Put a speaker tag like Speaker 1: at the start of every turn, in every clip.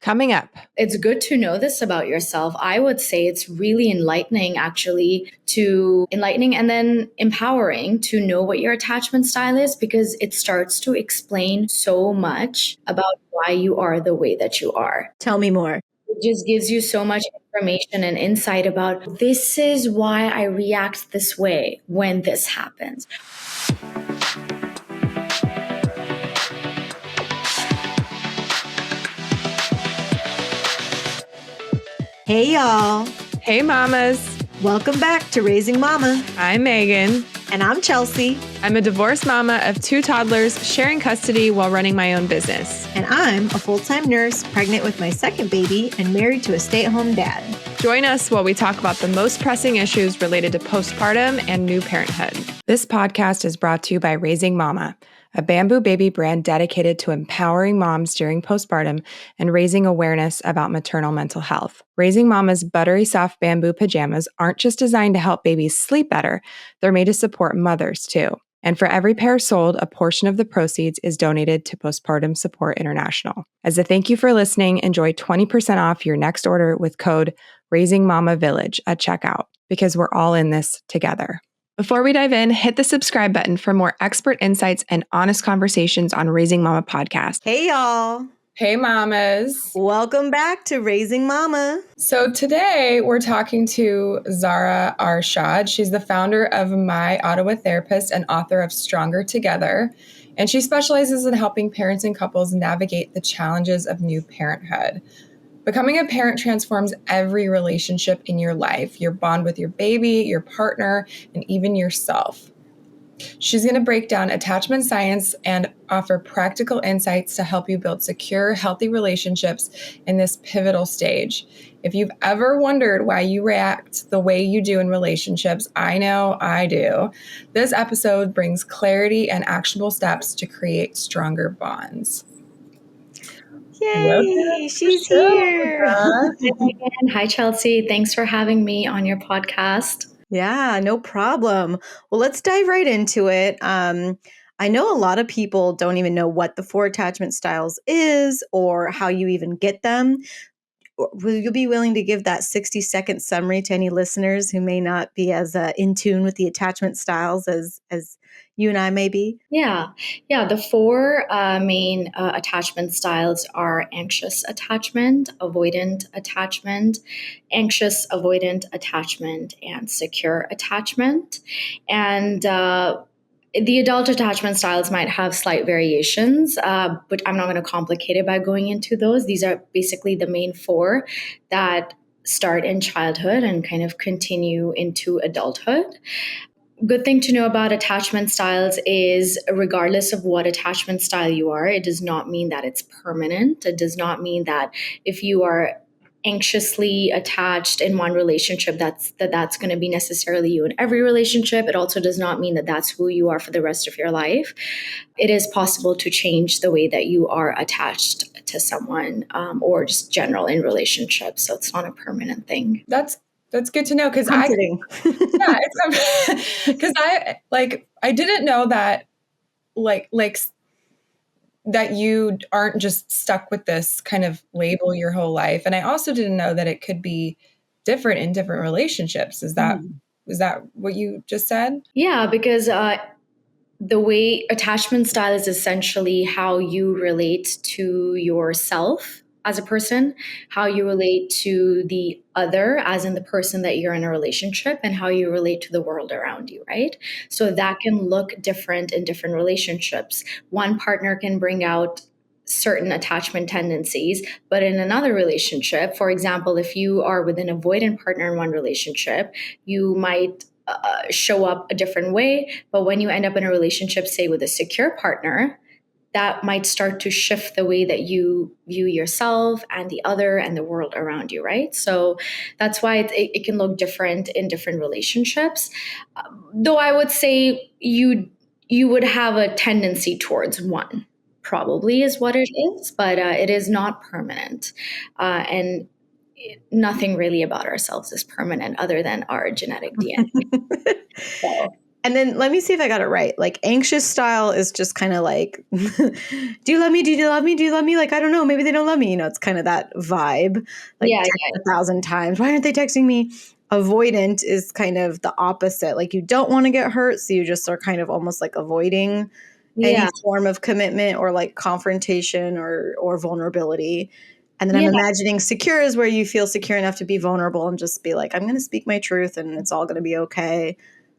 Speaker 1: Coming up.
Speaker 2: It's good to know this about yourself. I would say it's really enlightening, actually, and then empowering to know what your attachment style is, because it starts to explain so much about why you are the way that you are.
Speaker 3: Tell me more.
Speaker 2: It just gives you so much information and insight about this is why I react this way when this happens.
Speaker 3: Hey, y'all.
Speaker 1: Hey, mamas.
Speaker 3: Welcome back to Raising Mama.
Speaker 1: I'm Megan.
Speaker 3: And I'm Chelsea.
Speaker 1: I'm a divorced mama of 2 toddlers, sharing custody while running my own business.
Speaker 3: And I'm a full-time nurse, pregnant with my second baby, and married to a stay-at-home dad.
Speaker 1: Join us while we talk about the most pressing issues related to postpartum and new parenthood. This podcast is brought to you by Raising Mama, a bamboo baby brand dedicated to empowering moms during postpartum and raising awareness about maternal mental health. Raising Mama's buttery soft bamboo pajamas aren't just designed to help babies sleep better, they're made to support mothers too. And for every pair sold, a portion of the proceeds is donated to Postpartum Support International. As a thank you for listening, enjoy 20% off your next order with code RaisingMamaVillage at checkout, because we're all in this together. Before we dive in, hit the subscribe button for more expert insights and honest conversations on Raising Mama podcast.
Speaker 3: Hey, y'all.
Speaker 1: Hey, mamas.
Speaker 3: Welcome back to Raising Mama.
Speaker 1: So today we're talking to Zara Arshad. She's the founder of My Ottawa Therapist and author of Stronger Together. And she specializes in helping parents and couples navigate the challenges of new parenthood. Becoming a parent transforms every relationship in your life, your bond with your baby, your partner, and even yourself. She's going to break down attachment science and offer practical insights to help you build secure, healthy relationships in this pivotal stage. If you've ever wondered why you react the way you do in relationships, I know I do. This episode brings clarity and actionable steps to create stronger bonds.
Speaker 3: Yay, she's here.
Speaker 2: Hi, Megan. Hi, Chelsea. Thanks for having me on your podcast.
Speaker 3: Yeah, no problem. Well, let's dive right into it. I know a lot of people don't even know what the 4 attachment styles is or how you even get them. Will you be willing to give that 60-second summary to any listeners who may not be as in tune with the attachment styles as you and I may be?
Speaker 2: Yeah. The 4 main attachment styles are anxious attachment, avoidant attachment, anxious-avoidant attachment, and secure attachment. And the adult attachment styles might have slight variations, but I'm not going to complicate it by going into those. These are basically the main 4 that start in childhood and kind of continue into adulthood. Good thing to know about attachment styles is regardless of what attachment style you are, it does not mean that it's permanent. It does not mean that if you are anxiously attached in one relationship, that's going to be necessarily you in every relationship. It also does not mean that that's who you are for the rest of your life. It is possible to change the way that you are attached to someone or just general in relationships. So it's not a permanent thing.
Speaker 1: That's good to know, because I didn't know that that you aren't just stuck with this kind of label your whole life, and I also didn't know that it could be different in different relationships. Is that what you just said?
Speaker 2: Yeah, because the way attachment style is essentially how you relate to yourself as a person, how you relate to the other, as in the person that you're in a relationship, and how you relate to the world around you, right? So that can look different in different relationships. One partner can bring out certain attachment tendencies, but in another relationship, for example, if you are with an avoidant partner in one relationship, you might show up a different way. But when you end up in a relationship, say with a secure partner, that might start to shift the way that you view yourself and the other and the world around you, right? So that's why it can look different in different relationships. Though I would say you would have a tendency towards one, probably is what it is, but it is not permanent. And nothing really about ourselves is permanent other than our genetic DNA. So.
Speaker 3: And then let me see if I got it right. Like anxious style is just kind of like, do you love me? Do you love me? Do you love me? Like, I don't know. Maybe they don't love me. You know, it's kind of that vibe. Like
Speaker 2: Yeah,
Speaker 3: text 1,000 times. Why aren't they texting me? Avoidant is kind of the opposite. Like you don't want to get hurt. So you just are kind of almost like avoiding any
Speaker 2: yeah,
Speaker 3: form of commitment or like confrontation or vulnerability. And then I'm
Speaker 2: yeah.
Speaker 3: imagining secure is where you feel secure enough to be vulnerable and just be like, I'm going to speak my truth and it's all going to be okay.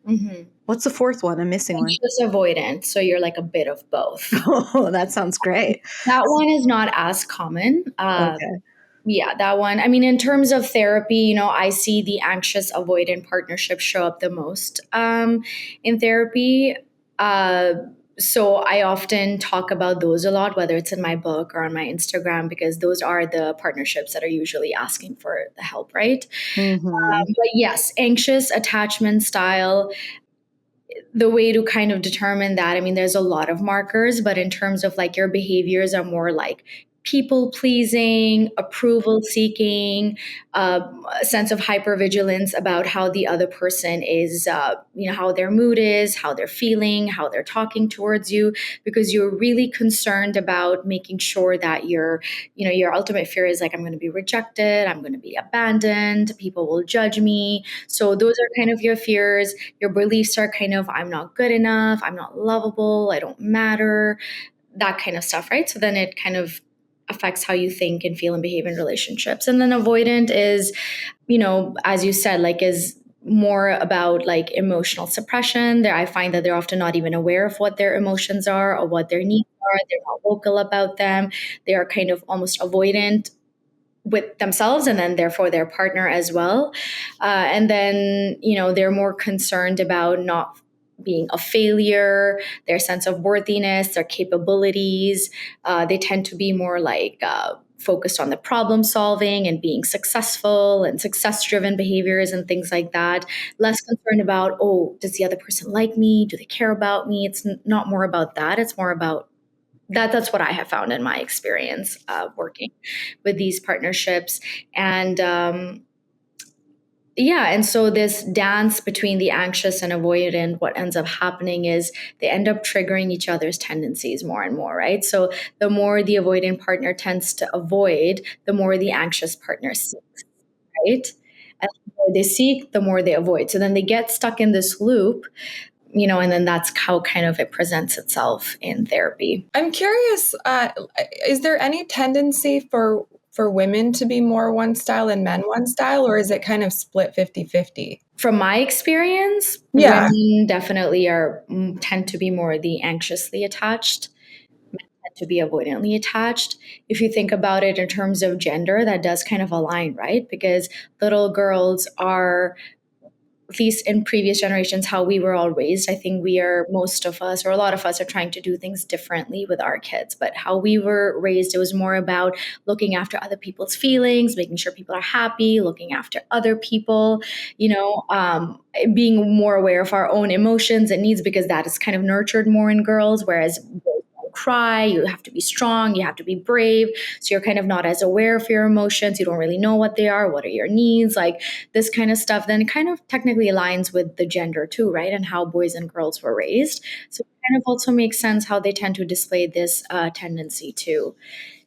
Speaker 2: Mm-hmm.
Speaker 3: What's the fourth one? I'm missing one.
Speaker 2: Anxious-avoidant. So you're like a bit of both.
Speaker 3: Oh, that sounds great.
Speaker 2: That one is not as common.
Speaker 3: Okay.
Speaker 2: Yeah, that one. I mean, in terms of therapy, you know, I see the anxious avoidant partnership show up the most in therapy. Uh, so I often talk about those a lot, whether it's in my book or on my Instagram, because those are the partnerships that are usually asking for the help, right?
Speaker 3: Mm-hmm.
Speaker 2: But yes, anxious attachment style, the way to kind of determine that, I mean, there's a lot of markers, but in terms of like your behaviors are more like people pleasing, approval seeking, a sense of hypervigilance about how the other person is, you know, how their mood is, how they're feeling, how they're talking towards you, because you're really concerned about making sure that you know, your ultimate fear is like, I'm going to be rejected, I'm going to be abandoned, people will judge me. So those are kind of your fears. Your beliefs are kind of, I'm not good enough, I'm not lovable, I don't matter, that kind of stuff, right? So then it kind of affects how you think and feel and behave in relationships. And then avoidant is, you know, as you said, like is more about like emotional suppression. There, I find that they're often not even aware of what their emotions are or what their needs are. They're not vocal about them. They are kind of almost avoidant with themselves and then therefore their partner as well. And then, you know, they're more concerned about not being a failure, their sense of worthiness, their capabilities. They tend to be more like focused on the problem solving and being successful and success driven behaviors and things like that. Less concerned about, oh, does the other person like me? Do they care about me? It's not more about that. It's more about that's what I have found in my experience working with these partnerships. And yeah, and so this dance between the anxious and avoidant, what ends up happening is they end up triggering each other's tendencies more and more, right? So the more the avoidant partner tends to avoid, the more the anxious partner seeks, right? And the more they seek, the more they avoid. So then they get stuck in this loop, you know, and then that's how kind of it presents itself in therapy.
Speaker 1: I'm curious, is there any tendency for women to be more one style and men one style, or is it kind of split 50-50?
Speaker 2: From my experience,
Speaker 1: Yeah.
Speaker 2: women definitely are tend to be more the anxiously attached, men tend to be avoidantly attached. If you think about it in terms of gender, that does kind of align, right? Because little girls are, at least in previous generations, how we were all raised. I think we are, most of us, or a lot of us, are trying to do things differently with our kids. But how we were raised, it was more about looking after other people's feelings, making sure people are happy, looking after other people, you know, being more aware of our own emotions and needs, because that is kind of nurtured more in girls, whereas boys don't cry, you have to be strong, you have to be brave. So you're kind of not as aware of your emotions. You don't really know what they are, what are your needs, like this kind of stuff. Then it kind of technically aligns with the gender too, right? And how boys and girls were raised. So it kind of also makes sense how they tend to display this tendency too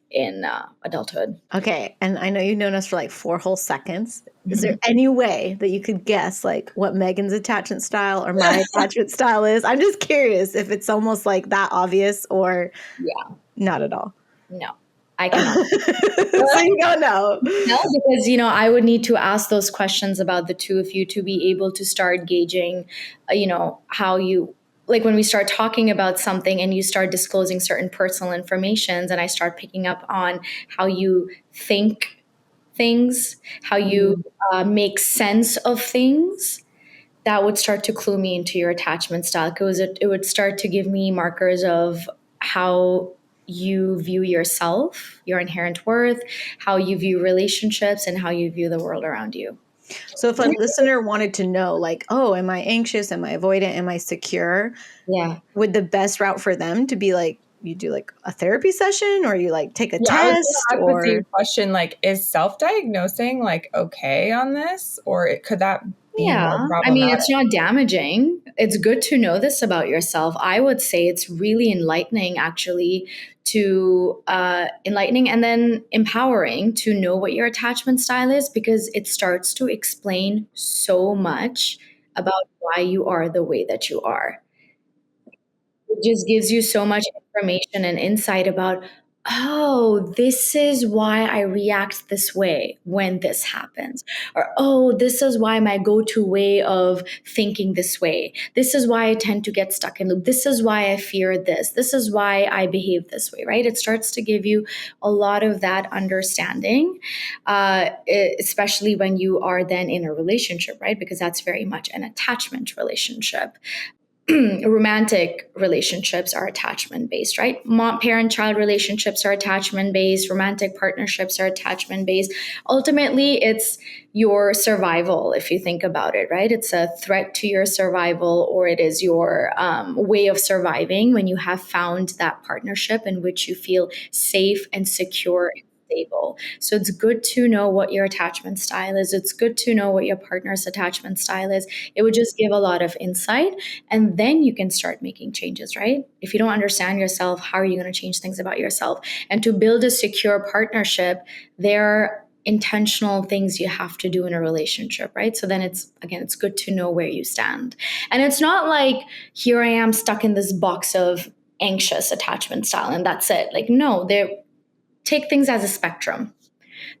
Speaker 2: in adulthood.
Speaker 3: Okay. And I know you've known us for like 4 whole seconds. Is there
Speaker 2: Mhm.
Speaker 3: any way that you could guess like what Megan's attachment style or my attachment style is? I'm just curious if it's almost like that obvious or
Speaker 2: Yeah,
Speaker 3: not at all.
Speaker 2: no, I cannot.
Speaker 3: So you don't know.
Speaker 2: No, because you know I would need to ask those questions about the two of you to be able to start gauging, you know, how you, like when we start talking about something and you start disclosing certain personal informations, and I start picking up on how you think things, how you make sense of things. That would start to clue me into your attachment style, because it would start to give me markers of how you view yourself, your inherent worth, how you view relationships, and how you view the world around you.
Speaker 3: So if a listener wanted to know, like, oh, am I anxious? Am I avoidant? Am I secure?
Speaker 2: Yeah.
Speaker 3: Would the best route for them to be like, you do like a therapy session or you like take a
Speaker 1: Yeah, I was going
Speaker 3: test
Speaker 1: to ask the same
Speaker 3: or
Speaker 1: question, like, is self-diagnosing like okay on this, or could that being more
Speaker 2: Yeah, I mean, it's
Speaker 1: problematic.
Speaker 2: not damaging. It's good to know this about yourself. I would say it's really enlightening, actually, to enlightening and then empowering to know what your attachment style is, because it starts to explain so much about why you are the way that you are. It just gives you so much information and insight about, oh, this is why I react this way when this happens. Or, oh, this is why my go to way of thinking this way. This is why I tend to get stuck in loop. This is why I fear this. This is why I behave this way, right? It starts to give you a lot of that understanding, especially when you are then in a relationship, right? Because that's very much an attachment relationship. Romantic relationships are attachment based, right? Mom parent child relationships are attachment based, romantic partnerships are attachment based. Ultimately, it's your survival, if you think about it, right? It's a threat to your survival, or it is your way of surviving when you have found that partnership in which you feel safe and secure and stable. So it's good to know what your attachment style is. It's good to know what your partner's attachment style is. It would just give a lot of insight, and then you can start making changes, right? If you don't understand yourself, how are you going to change things about yourself? And to build a secure partnership, there are intentional things you have to do in a relationship, right? So then it's good to know where you stand. And it's not like, here I am stuck in this box of anxious attachment style and that's it. Like, no, take things as a spectrum.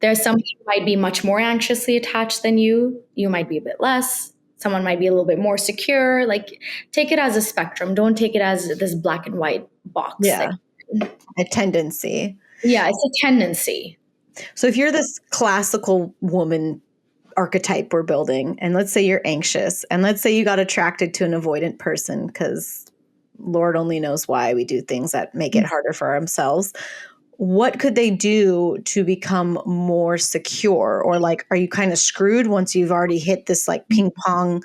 Speaker 2: There's some people might be much more anxiously attached than you. You might be a bit less. Someone might be a little bit more secure. Like, take it as a spectrum. Don't take it as this black and white box.
Speaker 3: Yeah. A tendency.
Speaker 2: Yeah, it's a tendency.
Speaker 3: So if you're this classical woman archetype we're building, and let's say you're anxious, and let's say you got attracted to an avoidant person because Lord only knows why we do things that make it harder for ourselves. What could they do to become more secure? Or like, are you kind of screwed once you've already hit this like ping pong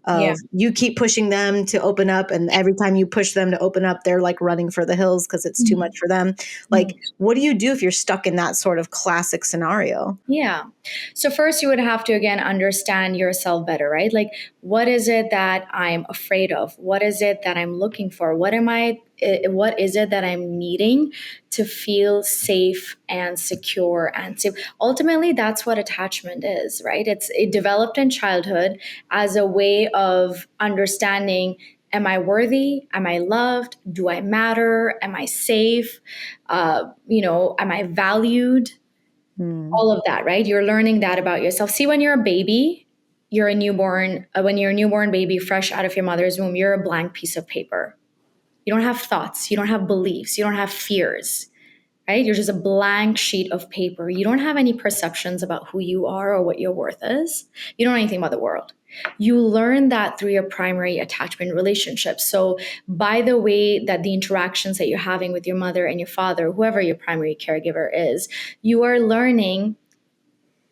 Speaker 2: Yeah.
Speaker 3: of you keep pushing them to open up, and every time you push them to open up, they're like running for the hills because it's too much for them? Like, what do you do if you're stuck in that sort of classic scenario?
Speaker 2: Yeah. So first you would have to again understand yourself better, right? Like, what is it that I'm afraid of? What is it that I'm looking for? What is it that I'm needing to feel safe and secure and safe? Ultimately, that's what attachment is, right? It developed in childhood as a way of understanding, am I worthy? Am I loved? Do I matter? Am I safe? Am I valued? All of that, right? You're learning that about yourself. See, when you're a baby, when you're a newborn baby fresh out of your mother's womb, you're a blank piece of paper. You don't have thoughts, you don't have beliefs, you don't have fears, right? You're just a blank sheet of paper. You don't have any perceptions about who you are or what your worth is. You don't know anything about the world. You learn that through your primary attachment relationships. So by the way that the interactions that you're having with your mother and your father, whoever your primary caregiver is, you are learning,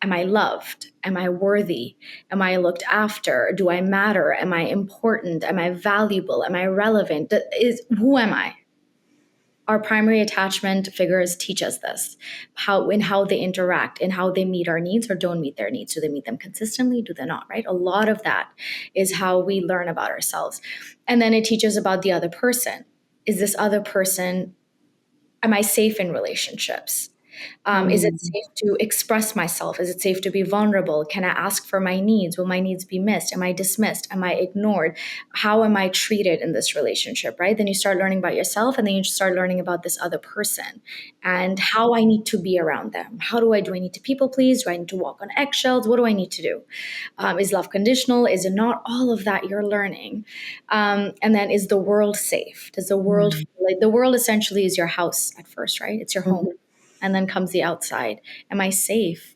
Speaker 2: am I loved? Am I worthy? Am I looked after? Do I matter? Am I important? Am I valuable? Am I relevant? Who am I? Our primary attachment figures teach us this, how they interact and how they meet our needs or don't meet their needs. Do they meet them consistently? Do they not, right? A lot of that is how we learn about ourselves. And then it teaches about the other person. Is this other person, am I safe in relationships? Is it safe to express myself? Is it safe to be vulnerable? Can I ask for my needs? Will my needs be missed? Am I dismissed? Am I ignored? How am I treated in this relationship, right? Then you start learning about yourself, and then you start learning about this other person and how I need to be around them. Do I need to people please? Do I need to walk on eggshells? What do I need to do? Is love conditional? Is it not? All of that you're learning. And then, is the world safe? Does the world feel like the world essentially is your house at first, right? It's your home. And then comes the outside. Am I safe?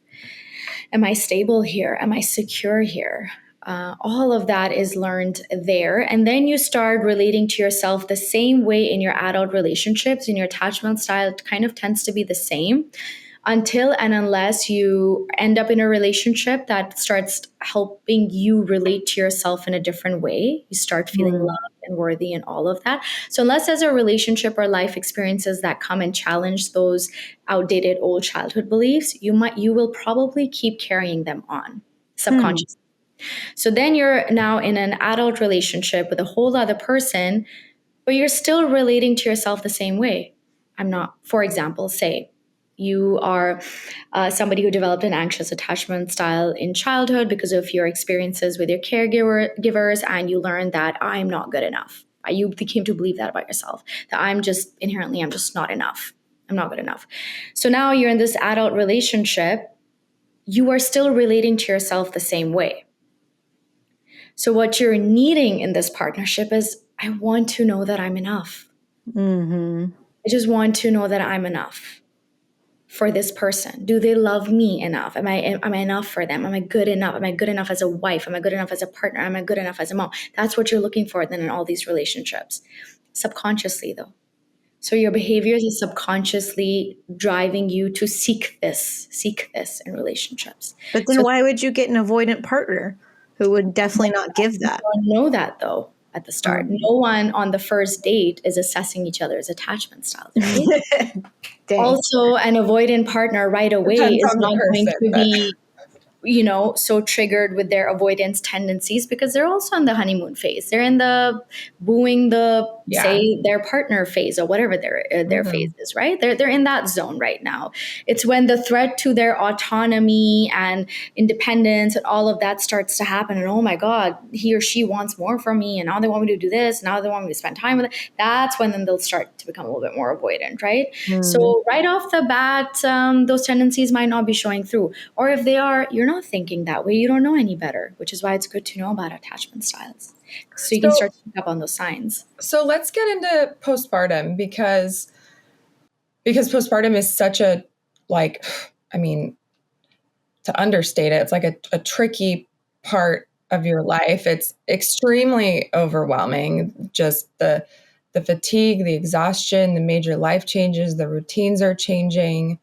Speaker 2: Am I stable here? Am I secure here? All of that is learned there. And then you start relating to yourself the same way in your adult relationships, and your attachment style kind of tends to be the same until and unless you end up in a relationship that starts helping you relate to yourself in a different way. You start feeling loved and worthy and all of that. So unless there's a relationship or life experiences that come and challenge those outdated old childhood beliefs, you will probably keep carrying them on subconsciously. So then you're now in an adult relationship with a whole other person, but you're still relating to yourself the same way. I'm not, for example, say you are somebody who developed an anxious attachment style in childhood because of your experiences with your caregivers, and you learned that I'm not good enough. You came to believe that about yourself, that I'm just not enough. I'm not good enough. So now you're in this adult relationship, you are still relating to yourself the same way. So what you're needing in this partnership is, I want to know that I'm enough.
Speaker 3: Mm-hmm.
Speaker 2: I just want to know that I'm enough for this person. Do they love me enough? Am I enough for them? Am I good enough? Am I good enough as a wife? Am I good enough as a partner? Am I good enough as a mom? That's what you're looking for then in all these relationships. Subconsciously though. So your behaviors is subconsciously driving you to seek this in relationships.
Speaker 3: But then
Speaker 2: So
Speaker 3: why would you get an avoidant partner who would definitely not give that?
Speaker 2: know that though at the start. No one on the first date is assessing each other's attachment styles, right?
Speaker 3: Dang.
Speaker 2: Also, an avoidant partner right away
Speaker 1: Depends
Speaker 2: is
Speaker 1: on the
Speaker 2: not going
Speaker 1: person,
Speaker 2: to
Speaker 1: but
Speaker 2: be, so triggered with their avoidance tendencies because they're also in the honeymoon phase. They're in the booing the say their partner phase or whatever their phase is, right? They're in that zone right now. It's when the threat to their autonomy and independence and all of that starts to happen. And oh my God, he or she wants more from me, and now they want me to do this. Now they want me to spend time with it. That's when then they'll start to become a little bit more avoidant, right? So right off the bat, those tendencies might not be showing through, or if they are, you're not thinking that way. You don't know any better, which is why it's good to know about attachment styles, so you can start to pick up on those signs.
Speaker 1: So let's get into postpartum because postpartum is such a, to understate it, it's like a tricky part of your life. It's extremely overwhelming. Just the fatigue, the exhaustion, the major life changes, the routines are changing.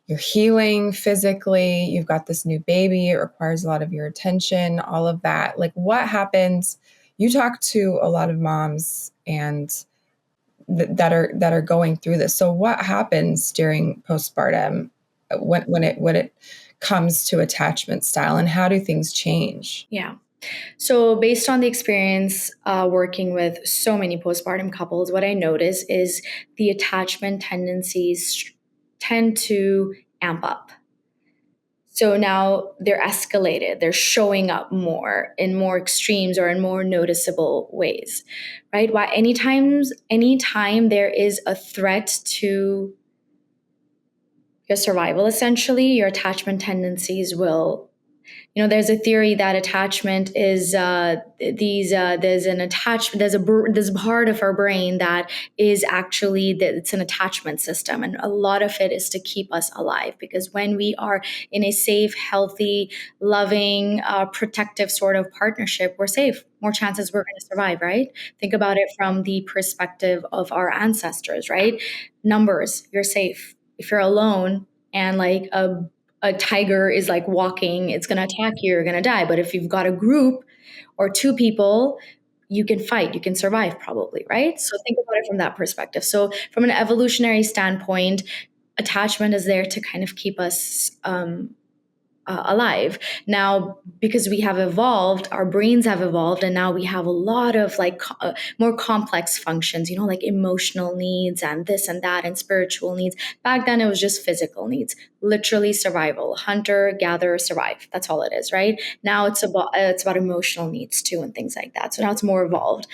Speaker 1: You're healing physically. You've got this new baby. It requires a lot of your attention, all of that. Like, what happens? You talk to a lot of moms and that are going through this. So what happens during postpartum when it comes to attachment style, and how do things change?
Speaker 2: Yeah. So based on the experience working with so many postpartum couples, what I notice is the attachment tendencies tend to amp up. So now they're escalated, they're showing up more in more extremes or in more noticeable ways, right? Why anytime there is a threat to your survival, essentially, your attachment tendencies will, there's a theory that attachment is there's a part of our brain that is actually that it's an attachment system, and a lot of it is to keep us alive, because when we are in a safe, healthy, loving, protective sort of partnership, we're safe, more chances we're going to survive, right? Think about it from the perspective of our ancestors, right? Numbers, you're safe. If you're alone and like a tiger is like walking, it's going to attack you, you're going to die. But if you've got a group or two people, you can fight, you can survive probably, right? So think about it from that perspective. So from an evolutionary standpoint, attachment is there to kind of keep us alive. Now, because we have evolved, our brains have evolved, and now we have a lot of like more complex functions, like emotional needs and this and that and spiritual needs. Back then, it was just physical needs, literally survival, hunter, gather, survive. That's all it is, right? Now it's about emotional needs too and things like that. So now it's more evolved.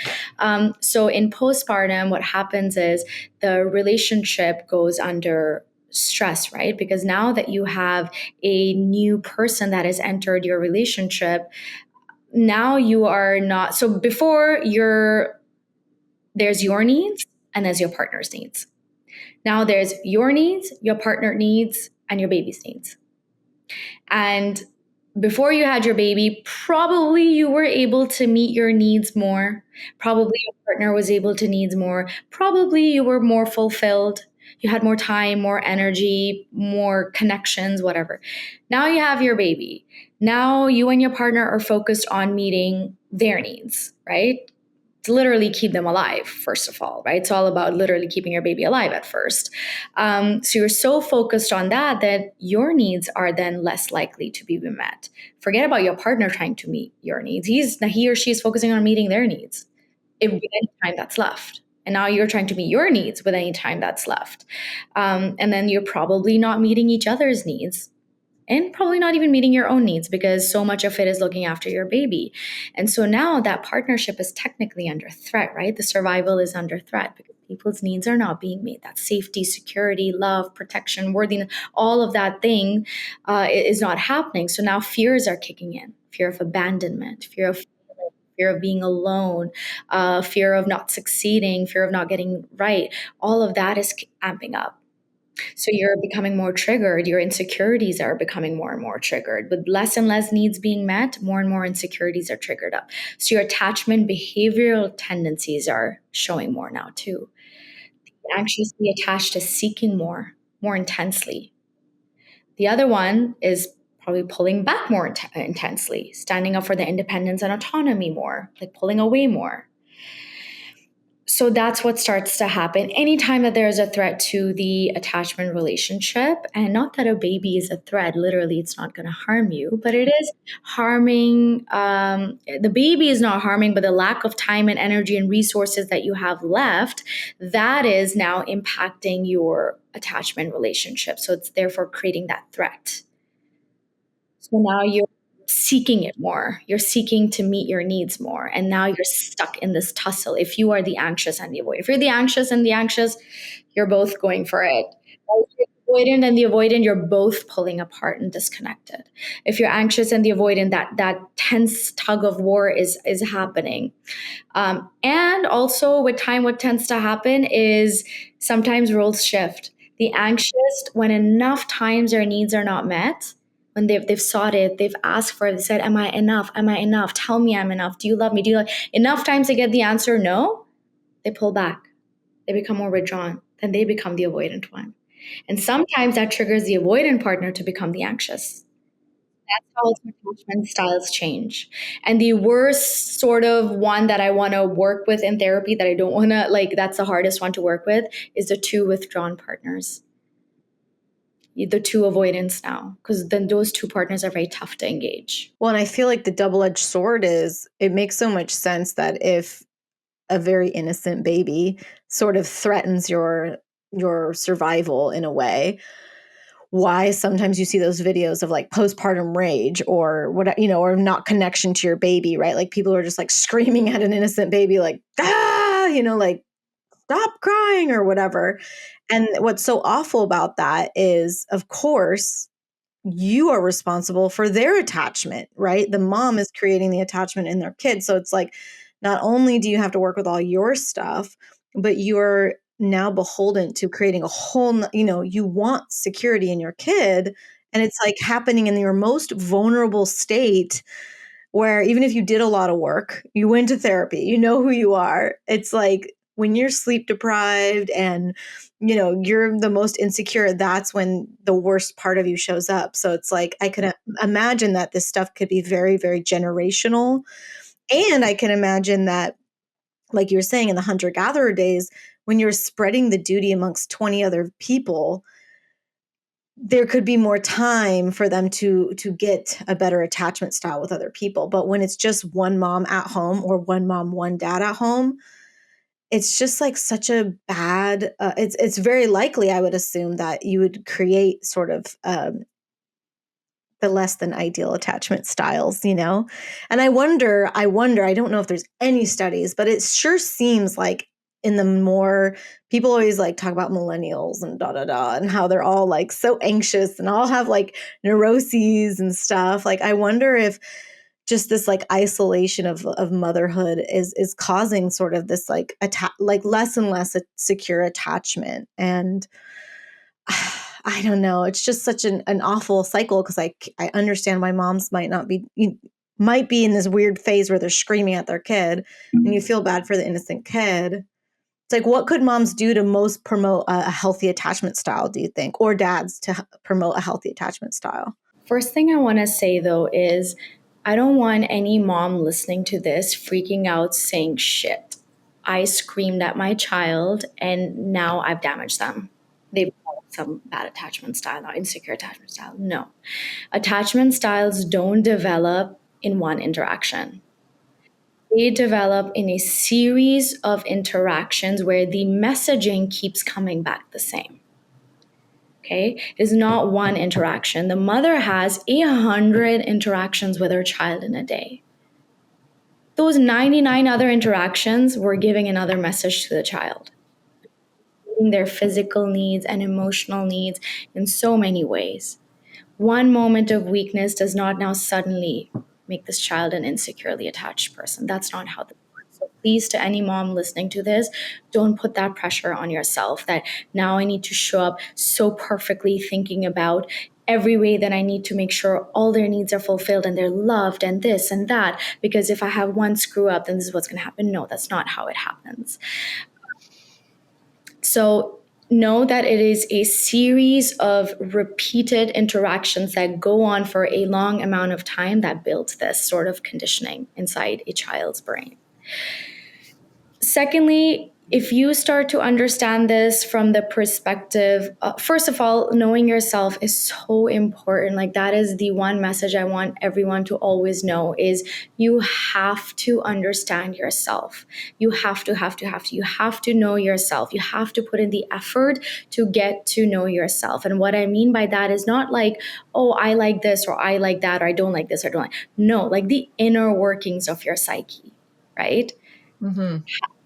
Speaker 2: So in postpartum, what happens is the relationship goes under stress, right? Because now that you have a new person that has entered your relationship, now you are not, so before there's your needs and there's your partner's needs. Now there's your needs, your partner needs, and your baby's needs. And before you had your baby, probably you were able to meet your needs more. Probably your partner was able to needs more. Probably you were more fulfilled. You had more time, more energy, more connections, whatever. Now you have your baby. Now you and your partner are focused on meeting their needs, right? literally keep them alive, first of all, right? It's all about literally keeping your baby alive at first. So you're so focused on that your needs are then less likely to be met. Forget about your partner trying to meet your needs. He or she is focusing on meeting their needs with any time that's left. And now you're trying to meet your needs with any time that's left. And then you're probably not meeting each other's needs, and probably not even meeting your own needs, because so much of it is looking after your baby. And so now that partnership is technically under threat, right? The survival is under threat because people's needs are not being met. That safety, security, love, protection, worthiness, all of that thing is not happening. So now fears are kicking in: fear of abandonment, fear of being alone, fear of not succeeding, fear of not getting right. All of that is amping up. So you're becoming more triggered. Your insecurities are becoming more and more triggered. With less and less needs being met, more and more insecurities are triggered up. So your attachment behavioral tendencies are showing more now too. Anxiously attached to seeking more intensely. The other one is probably pulling back more intensely, standing up for the independence and autonomy more, like pulling away more. So that's what starts to happen anytime that there's a threat to the attachment relationship. And not that a baby is a threat, literally, it's not going to harm you, but it is harming. The baby is not harming, but the lack of time and energy and resources that you have left, that is now impacting your attachment relationship. So it's therefore creating that threat. So now you're seeking it more. You're seeking to meet your needs more. And now you're stuck in this tussle. If you are the anxious and the avoidant, if you're the anxious and the anxious, you're both going for it. If you're the avoidant and the avoidant, you're both pulling apart and disconnected. If you're anxious and the avoidant, that tense tug of war is happening. And also with time, what tends to happen is sometimes roles shift. The anxious, when enough times their needs are not met, when they've sought it, they've asked for it, they said, am I enough? Am I enough? Tell me I'm enough. Do you love me? Do you love? Enough times they get the answer no, they pull back. They become more withdrawn. Then they become the avoidant one. And sometimes that triggers the avoidant partner to become the anxious. That's how attachment styles change. And the worst sort of one that I want to work with in therapy, that I don't want to, like, that's the hardest one to work with, is the two withdrawn partners. The two avoidants now, because then those two partners are very tough to engage.
Speaker 3: Well, and I feel like the double-edged sword is, it makes so much sense that if a very innocent baby sort of threatens your survival in a way, why sometimes you see those videos of like postpartum rage or what, or not connection to your baby, right? Like people are just like screaming at an innocent baby, like, like stop crying or whatever. And what's so awful about that is, of course, you are responsible for their attachment, right? The mom is creating the attachment in their kid. So it's like, not only do you have to work with all your stuff, but you're now beholden to creating a whole, you want security in your kid. And it's like happening in your most vulnerable state, where even if you did a lot of work, you went to therapy, you know who you are. It's like when you're sleep deprived and, you're the most insecure, that's when the worst part of you shows up. So it's like, I can imagine that this stuff could be very, very generational. And I can imagine that, like you're saying, in the hunter-gatherer days, when you're spreading the duty amongst 20 other people, there could be more time for them to get a better attachment style with other people. But when it's just one mom at home or one mom, one dad at home, it's just like such a bad, it's very likely, I would assume, that you would create sort of the less than ideal attachment styles, And I wonder, I don't know if there's any studies, but it sure seems like in the more, people always like talk about millennials and and how they're all like so anxious and all have like neuroses and stuff. Like, I wonder if just this like isolation of motherhood is causing sort of this like like less and less a secure attachment. And I don't know, it's just such an awful cycle, because I understand why moms might be in this weird phase where they're screaming at their kid, and you feel bad for the innocent kid. It's like, what could moms do to most promote a healthy attachment style, do you think, or dads to promote a healthy attachment style?
Speaker 2: First thing I want to say, though, is I don't want any mom listening to this freaking out saying shit. I screamed at my child and now I've damaged them. They've developed some bad attachment style or insecure attachment style. No. Attachment styles don't develop in one interaction. They develop in a series of interactions where the messaging keeps coming back the same. Okay? It is not one interaction. The mother has 100 interactions with her child in a day. Those 99 other interactions were giving another message to the child, their physical needs and emotional needs in so many ways. One moment of weakness does not now suddenly make this child an insecurely attached person. That's not how this works. So please, to any mom listening to this, don't put that pressure on yourself that now I need to show up so perfectly, thinking about every way that I need to make sure all their needs are fulfilled and they're loved and this and that, because if I have one screw up, then this is what's going to happen. No, that's not how it happens. So know that it is a series of repeated interactions that go on for a long amount of time that builds this sort of conditioning inside a child's brain. Secondly, if you start to understand this from the perspective, first of all, knowing yourself is so important. Like that is the one message I want everyone to always know is you have to understand yourself. You have to know yourself. You have to put in the effort to get to know yourself. And what I mean by that is not like, oh, I like this or I like that or I don't like this or don't like. No, like the inner workings of your psyche, right?
Speaker 1: Mm-hmm.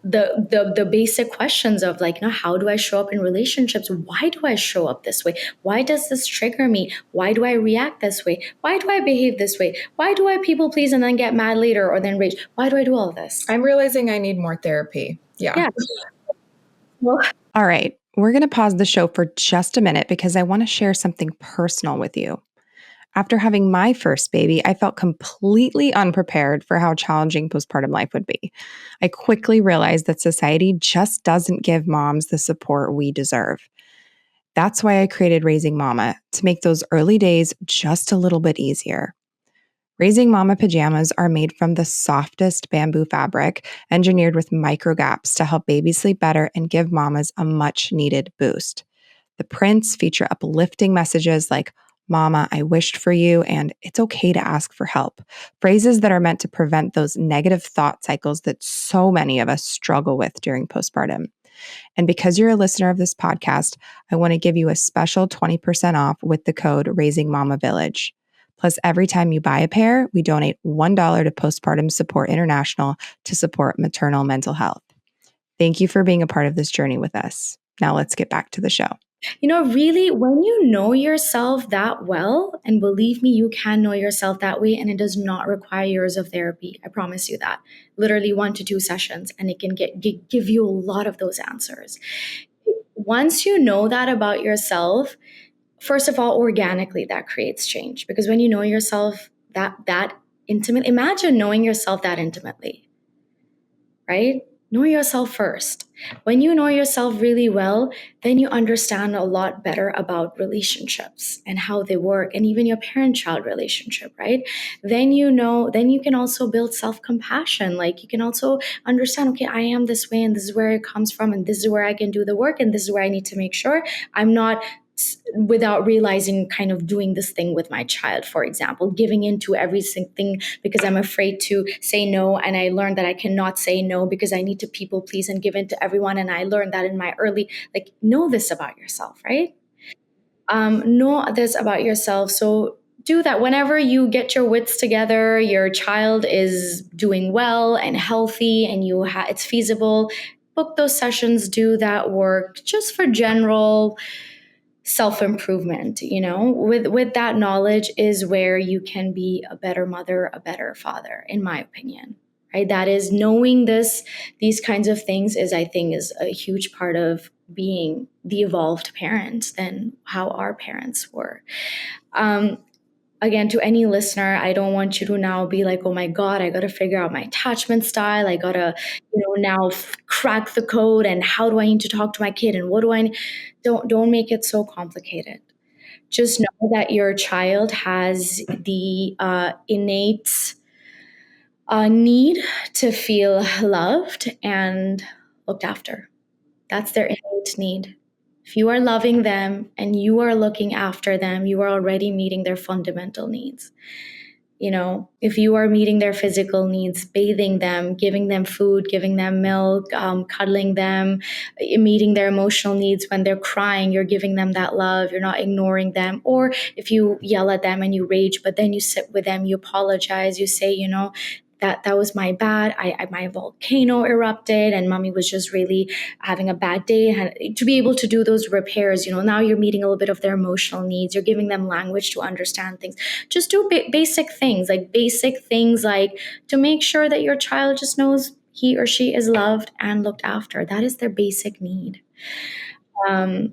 Speaker 2: The basic questions of like, how do I show up in relationships? Why do I show up this way? Why does this trigger me? Why do I react this way? Why do I behave this way? Why do I people please and then get mad later or then rage? Why do I do all this?
Speaker 1: I'm realizing I need more therapy. Yeah.
Speaker 2: Well,
Speaker 4: all right, we're going to pause the show for just a minute because I want to share something personal with you. After having my first baby, I felt completely unprepared for how challenging postpartum life would be. I quickly realized that society just doesn't give moms the support we deserve. That's why I created Raising Mama, to make those early days just a little bit easier. Raising Mama pajamas are made from the softest bamboo fabric, engineered with micro gaps to help babies sleep better and give mamas a much needed boost. The prints feature uplifting messages like, Mama, I wished for you, and it's okay to ask for help. Phrases that are meant to prevent those negative thought cycles that so many of us struggle with during postpartum. And because you're a listener of this podcast, I want to give you a special 20% off with the code Raising Mama Village. Plus, every time you buy a pair, we donate $1 to Postpartum Support International to support maternal mental health. Thank you for being a part of this journey with us. Now let's get back to the show.
Speaker 2: Really, when you know yourself that well, and believe me, you can know yourself that way, and it does not require years of therapy. I promise you that. Literally 1 to 2 sessions, and it can give you a lot of those answers. Once you know that about yourself, first of all, organically, that creates change. Because when you know yourself that intimately, imagine knowing yourself that intimately, right? Know yourself first. When you know yourself really well, then you understand a lot better about relationships and how they work, and even your parent-child relationship, right? Then you can also build self-compassion. Like you can also understand, okay, I am this way and this is where it comes from and this is where I can do the work and this is where I need to make sure I'm not, without realizing, kind of doing this thing with my child, for example, giving into everything because I'm afraid to say no. And I learned that I cannot say no because I need to people please and give in to everyone. And I learned that in my early, know this about yourself, right? Know this about yourself. So do that whenever you get your wits together, your child is doing well and healthy and it's feasible. Book those sessions, do that work just for general self-improvement. With that knowledge is where you can be a better mother, a better father, in my opinion, right? That is, knowing these kinds of things I think is a huge part of being the evolved parent than how our parents were. Again, to any listener, I don't want you to now be like, oh my God, I got to figure out my attachment style. I got to, now crack the code, and how do I need to talk to my kid, and what do I need? Don't make it so complicated. Just know that your child has the innate A need to feel loved and looked after. That's their innate need. If you are loving them and you are looking after them, you are already meeting their fundamental needs. If you are meeting their physical needs, bathing them, giving them food, giving them milk, cuddling them, meeting their emotional needs when they're crying, you're giving them that love, you're not ignoring them. Or if you yell at them and you rage, but then you sit with them, you apologize, you say, that was my bad. My volcano erupted and mommy was just really having a bad day. And to be able to do those repairs, now you're meeting a little bit of their emotional needs. You're giving them language to understand things. Just do basic things like to make sure that your child just knows he or she is loved and looked after. That is their basic need. And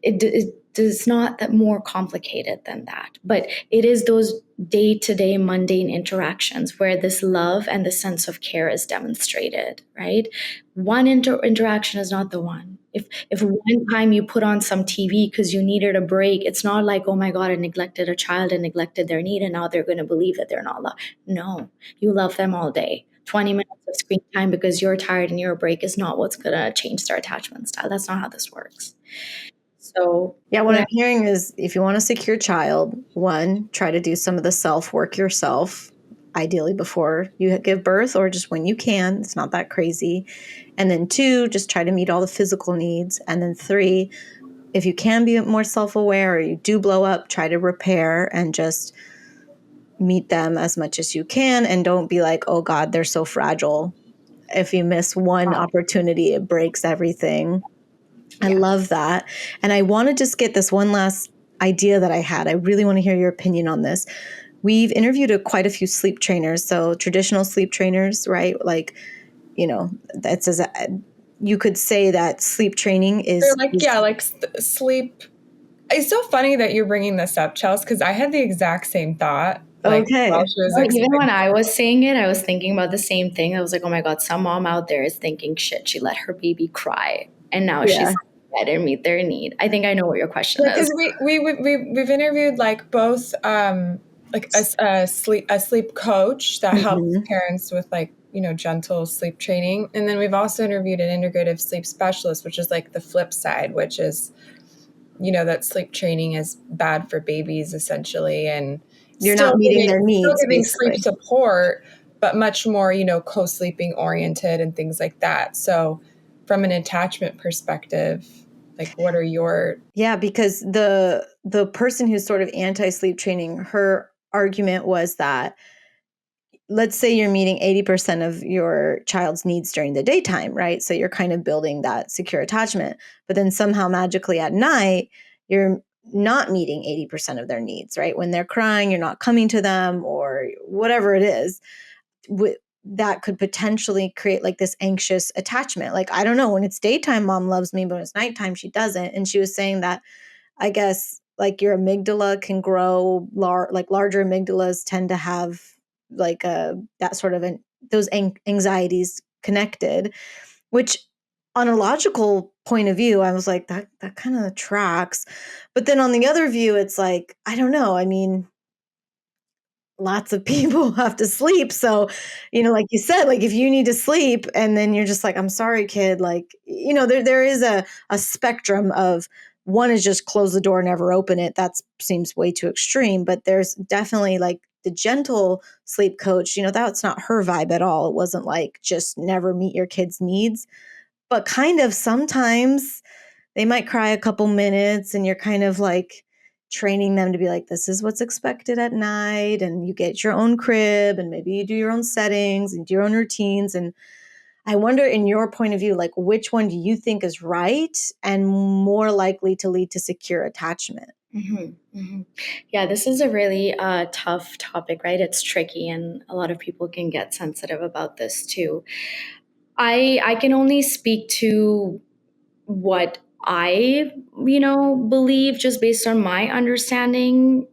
Speaker 2: it is not that more complicated than that, but it is those day-to-day mundane interactions where this love and the sense of care is demonstrated, right? One interaction is not the one. If one time you put on some TV because you needed a break, it's not like, oh my God, I neglected a child and neglected their need and now they're going to believe that they're not loved. No, you love them all day. 20 minutes of screen time because you're tired and your break is not what's going to change their attachment style. That's not how this works. So,
Speaker 3: Yeah, what I'm hearing is if you want a secure child, one, try to do some of the self-work yourself, ideally before you give birth or just when you can. It's not that crazy. And then two, just try to meet all the physical needs. And then three, if you can be more self-aware or you do blow up, try to repair and just meet them as much as you can. And don't be like, oh God, they're so fragile. If you miss one opportunity, it breaks everything. I love that. And I want to just get this one last idea that I had. I really want to hear your opinion on this. We've interviewed quite a few sleep trainers. So traditional sleep trainers, right? Like, that's as you could say that sleep training is
Speaker 1: sleep. It's so funny that you're bringing this up, Chelsea, because I had the exact same thought.
Speaker 3: Okay.
Speaker 1: While she was
Speaker 2: even when I was saying it, I was thinking about the same thing. I was like, oh my God, some mom out there is thinking, shit, she let her baby cry. And now she's I didn't meet their need. I think I know what your question is.
Speaker 1: Because we've interviewed both a sleep coach that helps parents with gentle sleep training, and then we've also interviewed an integrative sleep specialist, which is the flip side, which is that sleep training is bad for babies essentially, and
Speaker 3: you're not meeting their needs.
Speaker 1: Still giving sleep support, but much more co-sleeping oriented and things like that. So, from an attachment perspective, what are your
Speaker 3: because the person who's sort of anti-sleep training, her argument was that let's say you're meeting 80% of your child's needs during the daytime, right? So you're kind of building that secure attachment, but then somehow magically at night you're not meeting 80% of their needs, right? When they're crying, you're not coming to them or whatever it is. That could potentially create this anxious attachment. I don't know, when it's daytime, mom loves me, but when it's nighttime, she doesn't. And she was saying that, I guess, your amygdala can grow, larger amygdalas tend to have that sort of those anxieties connected, which on a logical point of view, I was like, that kind of tracks. But then on the other view, it's I don't know. I mean, lots of people have to sleep. So, like you said, if you need to sleep and then you're just I'm sorry, kid, there is a spectrum of one is just close the door, never open it. That seems way too extreme, but there's definitely the gentle sleep coach, that's not her vibe at all. It wasn't just never meet your kids' needs, but kind of sometimes they might cry a couple minutes and you're kind of training them to be this is what's expected at night, and you get your own crib and maybe you do your own settings and do your own routines. And I wonder, in your point of view, which one do you think is right and more likely to lead to secure attachment?
Speaker 2: Yeah, this is a really tough topic, right? It's tricky and a lot of people can get sensitive about this too. I can only speak to what I, believe just based on my understanding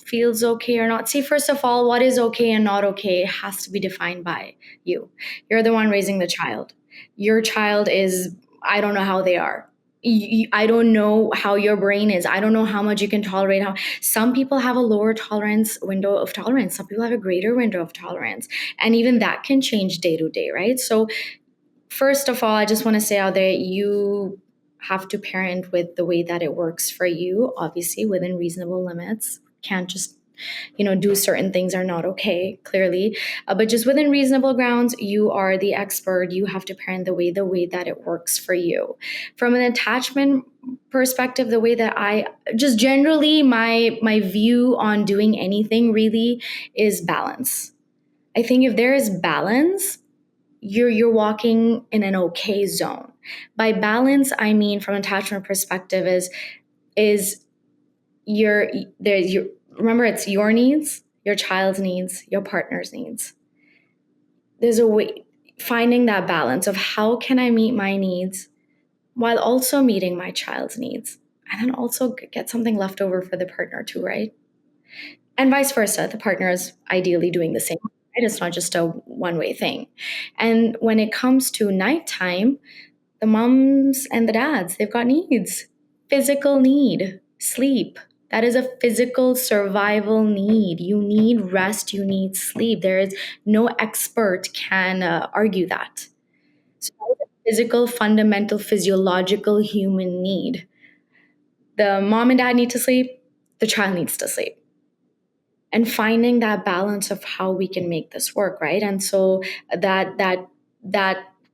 Speaker 2: feels okay or not. See, first of all, what is okay and not okay has to be defined by you. You're the one raising the child. Your child is, I don't know how they are. I don't know how your brain is. I don't know how much you can tolerate. How some people have a lower tolerance window of tolerance. Some people have a greater window of tolerance, and even that can change day to day, right? So first of all, I just want to say out there, you have to parent with the way that it works for you, obviously within reasonable limits. Can't just do certain things are not okay, clearly. But just within reasonable grounds, you are the expert. You have to parent the way that it works for you. From an attachment perspective, the way that I just generally my view on doing anything really is balance. I think if there is balance, you're walking in an okay zone. By balance, I mean from an attachment perspective is your there's your remember, it's your needs, your child's needs, your partner's needs. There's a way finding that balance of how can I meet my needs while also meeting my child's needs, and then also get something left over for the partner too, right? And vice versa, the partner is ideally doing the same, right? It's not just a one-way thing. And when it comes to nighttime, the moms and the dads, they've got needs. Physical need, sleep. That is a physical survival need. You need rest, you need sleep. There is no expert can argue that. So that is a physical, fundamental, physiological human need. The mom and dad need to sleep, the child needs to sleep. And finding that balance of how we can make this work, right? And so that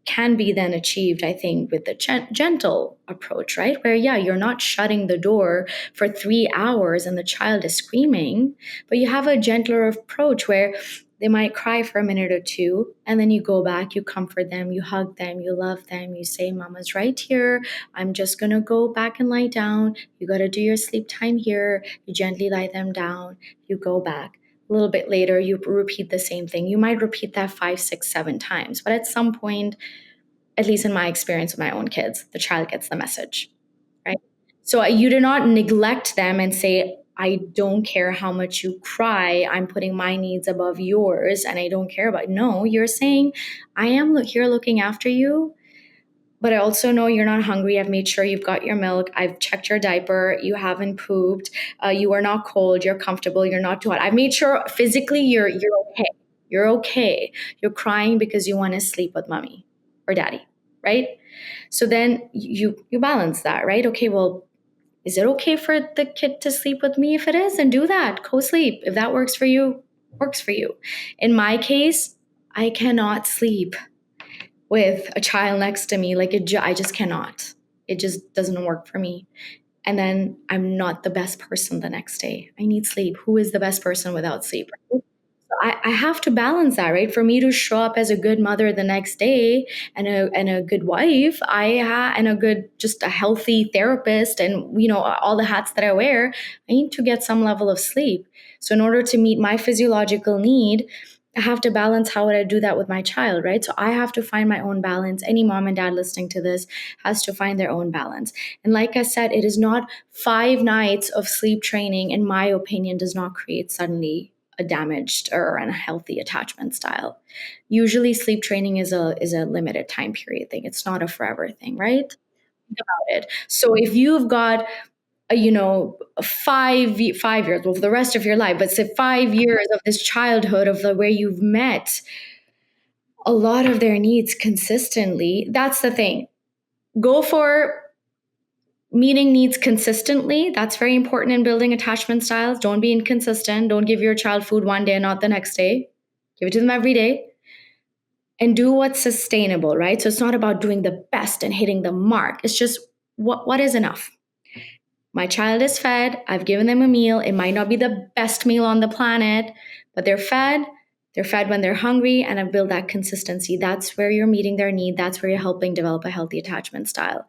Speaker 2: can be then achieved, I think, with the gentle approach, right? Where, yeah, you're not shutting the door for 3 hours and the child is screaming, but you have a gentler approach where they might cry for a minute or two, and then you go back, you comfort them, you hug them, you love them, you say, Mama's right here. I'm just going to go back and lie down. You got to do your sleep time here. You gently lie them down. You go back. A little bit later, you repeat the same thing. You might repeat that 5, 6, 7 times. But at some point, at least in my experience with my own kids, the child gets the message, right? So you do not neglect them and say, I don't care how much you cry. I'm putting my needs above yours and I don't care about it. No, you're saying, I am here looking after you, but I also know you're not hungry. I've made sure you've got your milk. I've checked your diaper. You haven't pooped. You are not cold. You're comfortable. You're not too hot. I've made sure physically you're okay. You're okay. You're crying because you want to sleep with mommy or daddy, right? So then you balance that, right? Okay, well, is it okay for the kid to sleep with me? If it is, then do that. Co-sleep. If that works for you, works for you. In my case, I cannot sleep with a child next to me. I just cannot. It just doesn't work for me. And then I'm not the best person the next day. I need sleep. Who is the best person without sleep? I have to balance that, right? For me to show up as a good mother the next day and a good wife, and a good, just a healthy therapist, and all the hats that I wear, I need to get some level of sleep. So in order to meet my physiological need, I have to balance how would I do that with my child, right? So I have to find my own balance. Any mom and dad listening to this has to find their own balance. And like I said, it is not 5 nights of sleep training, in my opinion, does not create suddenly a damaged or unhealthy attachment style. Usually sleep training is a limited time period thing. It's not a forever thing, right? Think about it. So if you've got a 5 years, well, for the rest of your life, but say 5 years of this childhood of where you've met a lot of their needs consistently, that's the thing. Go for meeting needs consistently. That's very important in building attachment styles. Don't be inconsistent. Don't give your child food one day and not the next day. Give it to them every day. And do what's sustainable, right? So it's not about doing the best and hitting the mark. It's just what is enough. My child is fed. I've given them a meal. It might not be the best meal on the planet, but they're fed. They're fed when they're hungry, and I've built that consistency. That's where you're meeting their need. That's where you're helping develop a healthy attachment style.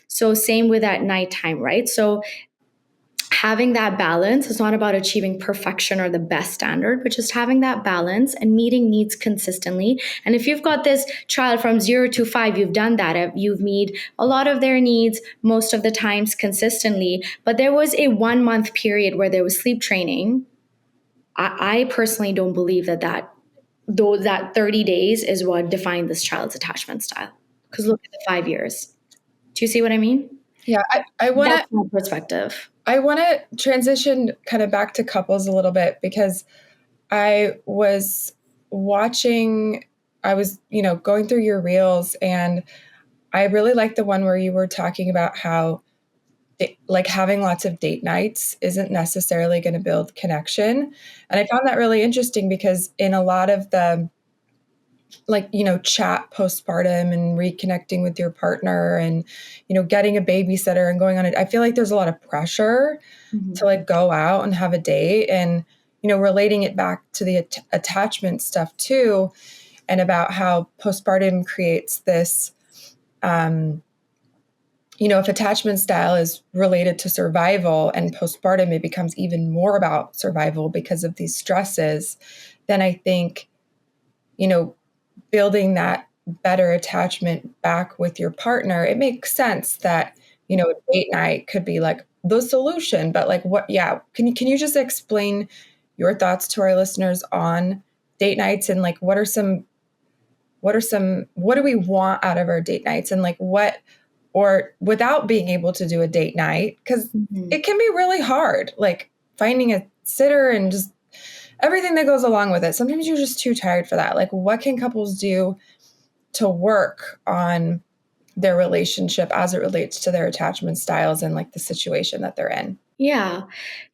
Speaker 2: So same with at nighttime, right? So having that balance is not about achieving perfection or the best standard, but just having that balance and meeting needs consistently. And if you've got this child from 0 to 5, you've done that. You've met a lot of their needs most of the times consistently. But there was a 1-month period where there was sleep training. I personally don't believe that 30 days is what defined this child's attachment style. Because look at the 5 years. Do you see what I mean?
Speaker 1: Yeah, I want
Speaker 2: That's
Speaker 1: to
Speaker 2: my perspective.
Speaker 1: I want to transition kind of back to couples a little bit because I was watching, I was, going through your reels, and I really like the one where you were talking about how like having lots of date nights isn't necessarily going to build connection. And I found that really interesting because in a lot of the like, chat postpartum and reconnecting with your partner and, getting a babysitter and going on it, I feel like there's a lot of pressure to like go out and have a date and, relating it back to the attachment stuff too, and about how postpartum creates this, if attachment style is related to survival and postpartum, it becomes even more about survival because of these stresses, then I think, building that better attachment back with your partner, it makes sense that, a date night could be like the solution. But like what, yeah, can you just explain your thoughts to our listeners on date nights and like what do we want out of our date nights and like what, or without being able to do a date night, because it can be really hard, like finding a sitter and just everything that goes along with it. Sometimes you're just too tired for that. Like what can couples do to work on their relationship as it relates to their attachment styles and like the situation that they're in?
Speaker 2: Yeah.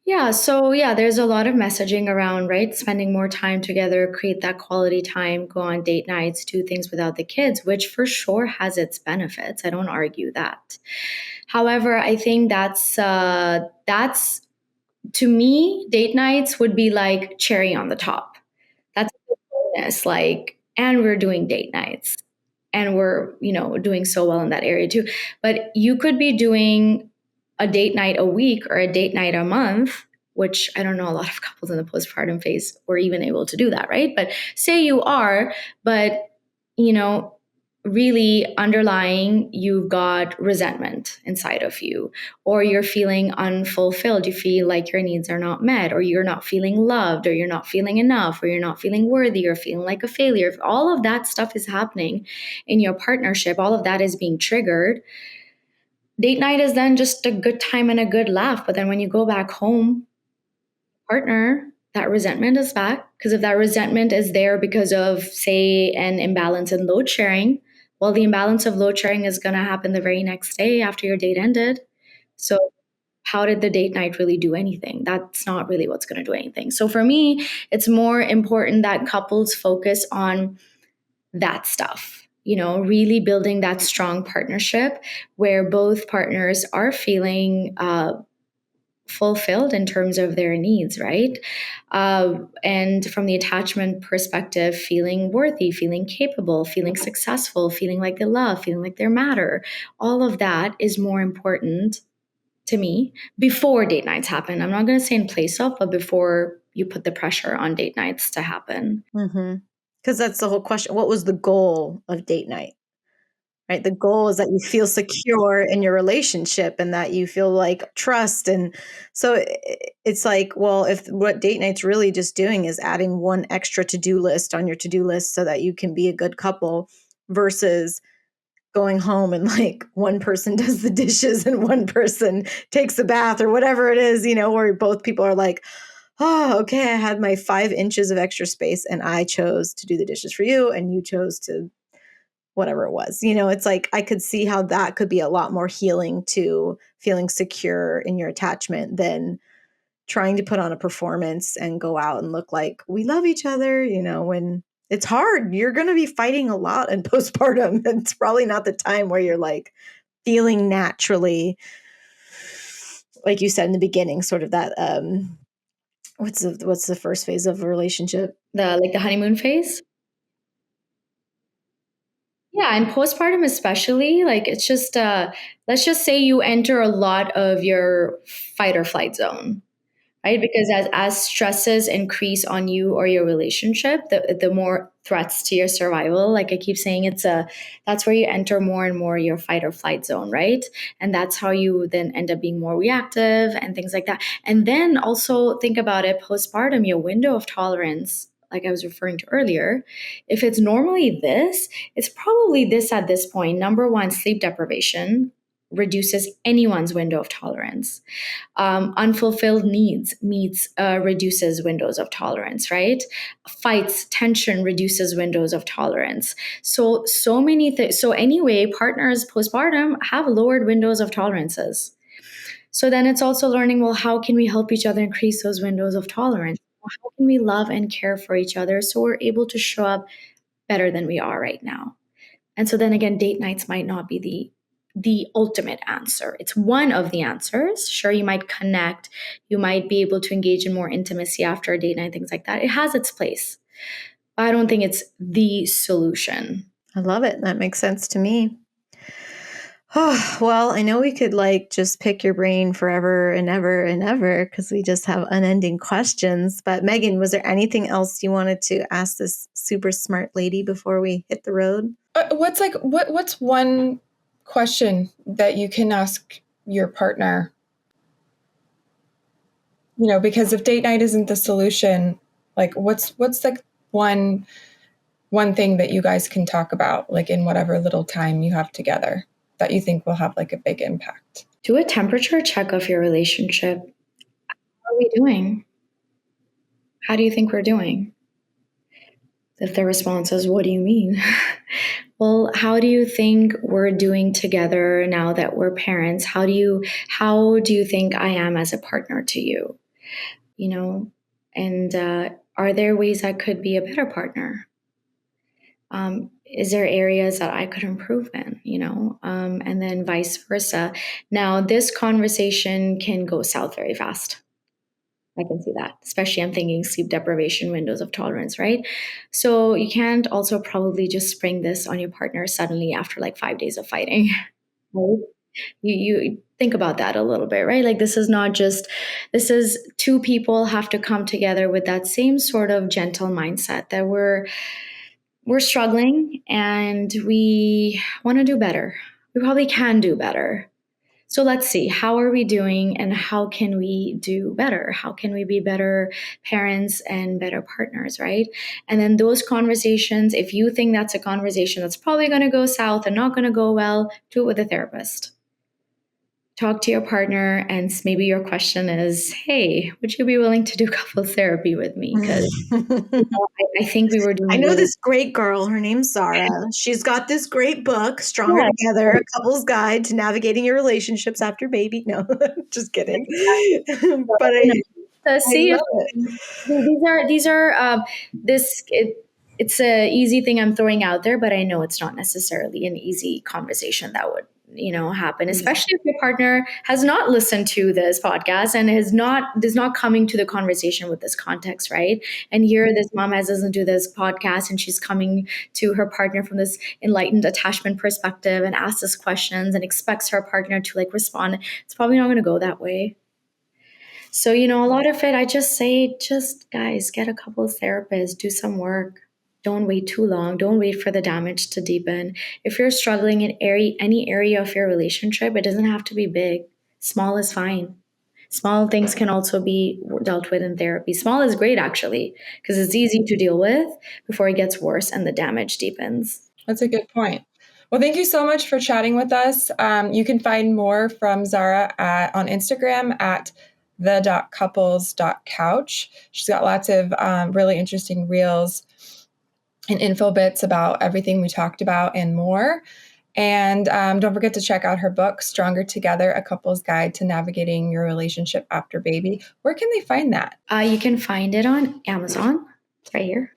Speaker 2: Yeah. So, yeah, there's a lot of messaging around, right? Spending more time together, create that quality time, go on date nights, do things without the kids, which for sure has its benefits. I don't argue that. However, I think that's to me, date nights would be like cherry on the top. That's a bonus. Like, and we're doing date nights and we're, doing so well in that area too. But you could be doing a date night a week or a date night a month, which I don't know a lot of couples in the postpartum phase were even able to do that, right? But say you are, but you know, really underlying, you've got resentment inside of you, or you're feeling unfulfilled. You feel like your needs are not met, or you're not feeling loved, or you're not feeling enough, or you're not feeling worthy, or feeling like a failure. If all of that stuff is happening in your partnership, all of that is being triggered. Date night is then just a good time and a good laugh. But then when you go back home, partner, that resentment is back. Because if that resentment is there because of, say, an imbalance in load sharing, well, the imbalance of load sharing is going to happen the very next day after your date ended. So, how did the date night really do anything? That's not really what's going to do anything. So, for me, it's more important that couples focus on that stuff, really building that strong partnership where both partners are feeling fulfilled in terms of their needs, right? And from the attachment perspective, feeling worthy, feeling capable, feeling successful, feeling like they love, feeling like they matter. All of that is more important to me before date nights happen. I'm not going to say in place of, but before you put the pressure on date nights to happen.
Speaker 3: Because that's the whole question. What was the goal of date night? Right? The goal is that you feel secure in your relationship and that you feel like trust. And so it's like, well, if what date night's really just doing is adding one extra to-do list on your to-do list so that you can be a good couple versus going home and like one person does the dishes and one person takes a bath or whatever it is, where both people are like, oh, okay, I had my 5 inches of extra space and I chose to do the dishes for you and you chose to whatever it was. It's like I could see how that could be a lot more healing to feeling secure in your attachment than trying to put on a performance and go out and look like we love each other, when it's hard. You're going to be fighting a lot in postpartum. It's probably not the time where you're like feeling naturally, like you said in the beginning, sort of that what's the first phase of a relationship?
Speaker 2: The honeymoon phase. Yeah, and postpartum especially, like it's just let's just say you enter a lot of your fight or flight zone, right? Because as stresses increase on you or your relationship, the more threats to your survival. Like I keep saying, that's where you enter more and more your fight or flight zone, right? And that's how you then end up being more reactive and things like that. And then also think about it, postpartum, your window of tolerance, like I was referring to earlier, if it's normally this, it's probably this at this point. Number one, sleep deprivation, reduces anyone's window of tolerance. Unfulfilled needs meets reduces windows of tolerance, right? Fights, tension reduces windows of tolerance. So many things. So anyway, partners postpartum have lowered windows of tolerances. So then it's also learning, well, how can we help each other increase those windows of tolerance? How can we love and care for each other so we're able to show up better than we are right now? And so then again, date nights might not be the ultimate answer. It's one of the answers. Sure, you might connect, you might be able to engage in more intimacy after a date night, things like that. It has its place. But I don't think it's the solution.
Speaker 3: I love it. That makes sense to me. Oh, well, I know we could like just pick your brain forever and ever and ever because we just have unending questions. But Megan, was there anything else you wanted to ask this super smart lady before we hit the road?
Speaker 1: What's one question that you can ask your partner? You know, because if date night isn't the solution, like what's like one thing that you guys can talk about, like in whatever little time you have together, that you think will have like a big impact?
Speaker 2: Do a temperature check of your relationship. How are we doing? How do you think we're doing? If the response is, what do you mean? Well, how do you think we're doing together now that we're parents? How do you think I am as a partner to you? You know, and are there ways I could be a better partner? Is there areas that I could improve in, and then vice versa. Now, this conversation can go south very fast. I can see that, especially I'm thinking sleep deprivation, windows of tolerance, right? So you can't also probably just spring this on your partner suddenly after like 5 days of fighting. Right? You think about that a little bit, right? Like this is two people have to come together with that same sort of gentle mindset that we're struggling and we want to do better. We probably can do better. So let's see, how are we doing and how can we do better? How can we be better parents and better partners, right? And then those conversations, if you think that's a conversation that's probably going to go south and not going to go well, do it with a therapist. Talk to your partner, and maybe your question is, hey, would you be willing to do couples therapy with me? Because I think we were doing
Speaker 3: I know
Speaker 2: really
Speaker 3: this great girl. Her name's Zara. She's got this great book, Stronger
Speaker 2: Yeah.
Speaker 3: Together, A Couple's Guide to Navigating Your Relationships After Baby. No, just kidding. But I
Speaker 2: See,
Speaker 3: love it.
Speaker 2: these are it's a easy thing I'm throwing out there, but I know it's not necessarily an easy conversation that would happen, especially if your partner has not listened to this podcast and is not coming to the conversation with this context, right? And here this mom has listened to this podcast and she's coming to her partner from this enlightened attachment perspective and asks us questions and expects her partner to like respond. It's probably not going to go that way. So, a lot of it, I just say, guys, get a couple of therapists, do some work. Don't wait too long. Don't wait for the damage to deepen. If you're struggling in any area of your relationship, it doesn't have to be big. Small is fine. Small things can also be dealt with in therapy. Small is great, actually, because it's easy to deal with before it gets worse and the damage deepens.
Speaker 1: That's a good point. Well, thank you so much for chatting with us. You can find more from Zara on Instagram at the.couples.couch. She's got lots of really interesting reels and info bits about everything we talked about and more. And don't forget to check out her book, Stronger Together, A Couple's Guide to Navigating Your Relationship After Baby. Where can they find that?
Speaker 2: You can find it on Amazon. It's right here.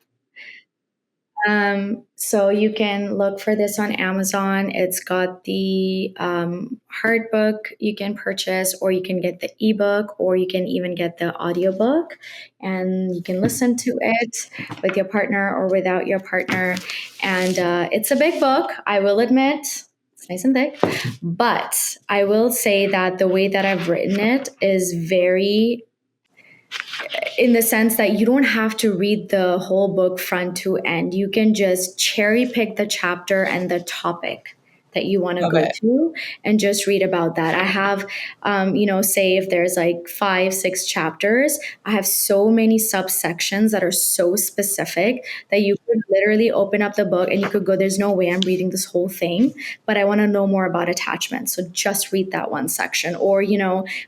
Speaker 2: So you can look for this on Amazon. It's got the hard book you can purchase, or you can get the ebook, or you can even get the audiobook, and you can listen to it with your partner or without your partner. And it's a big book, I will admit. It's nice and thick, but I will say that the way that I've written it is very, in the sense that you don't have to read the whole book front to end. You can just cherry pick the chapter and the topic that you want to
Speaker 1: Love
Speaker 2: go
Speaker 1: it.
Speaker 2: to and just read about that. I have, say if there's like 5-6 chapters, I have so many subsections that are so specific that you could literally open up the book and you could go, there's no way I'm reading this whole thing, but I want to know more about attachment. So just read that one section. Or,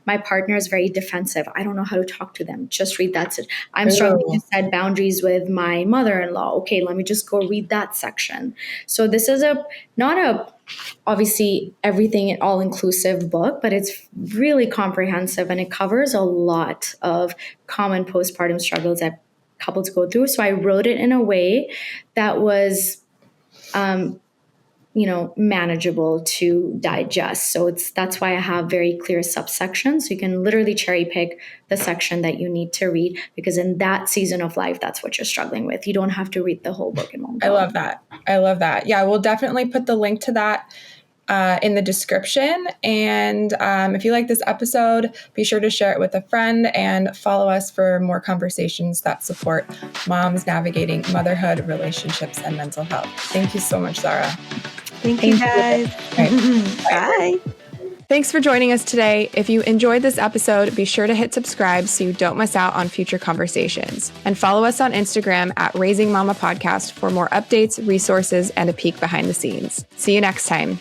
Speaker 2: my partner is very defensive. I don't know how to talk to them. Just read that. I'm struggling to set boundaries with my mother-in-law. Okay, let me just go read that section. So this is not a obviously everything an all-inclusive book, but it's really comprehensive and it covers a lot of common postpartum struggles that couples go through. So I wrote it in a way that was manageable to digest. So that's why I have very clear subsections. So you can literally cherry pick the section that you need to read, because in that season of life, that's what you're struggling with. You don't have to read the whole book in one go.
Speaker 1: I love that. Yeah, we'll definitely put the link to that in the description. And if you like this episode, be sure to share it with a friend and follow us for more conversations that support moms navigating motherhood, relationships, and mental health. Thank you so much, Zara.
Speaker 3: Thank you, guys. Bye.
Speaker 4: Thanks for joining us today. If you enjoyed this episode, be sure to hit subscribe so you don't miss out on future conversations. And follow us on Instagram at Raising Mama Podcast for more updates, resources, and a peek behind the scenes. See you next time.